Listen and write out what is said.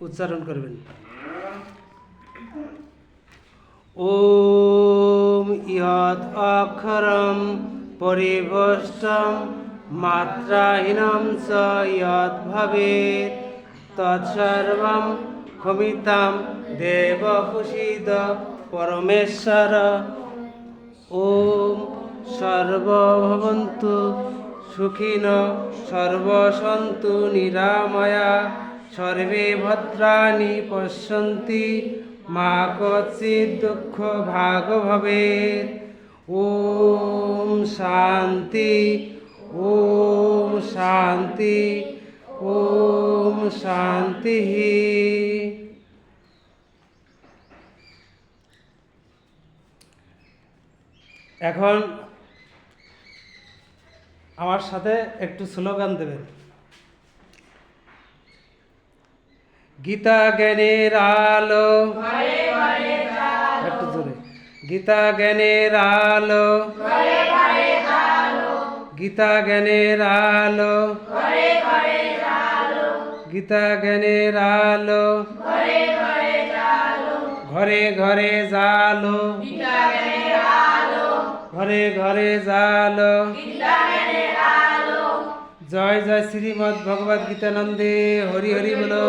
উচ্চারণ করবেন। ওম ইয়ৎ অক্ষরম পরিবষ্টম মাত্রাহীনম চ ইয়ৎ ভবেৎ তৎসর্বং ক্ষমিতাম দেব প্রসীদ পরমেশ্বর। ওম সর্বভবন্তু সুখিনঃ সর্বসন্তু নিরাময়া সর্বে ভদ্রাণি পশ্যন্তি মা কশ্চিৎ দুঃখ ভাগ ভবেৎ। ওম শান্তি ওম শান্তি ওম শান্তি। এখন আমার সাথে একটু স্লোগান দেবেন। গীতা জ্ঞানের আলো, একটু জোরে। গীতা জ্ঞানের আলো, গীতা জ্ঞানের আলো, গীতা জ্ঞানের আলো, ঘরে ঘরে জালো, ঘরে ঘরে জালো। জয় জয় শ্রীমদ্ ভগবদ গীতানন্দে হরি হরি বলো।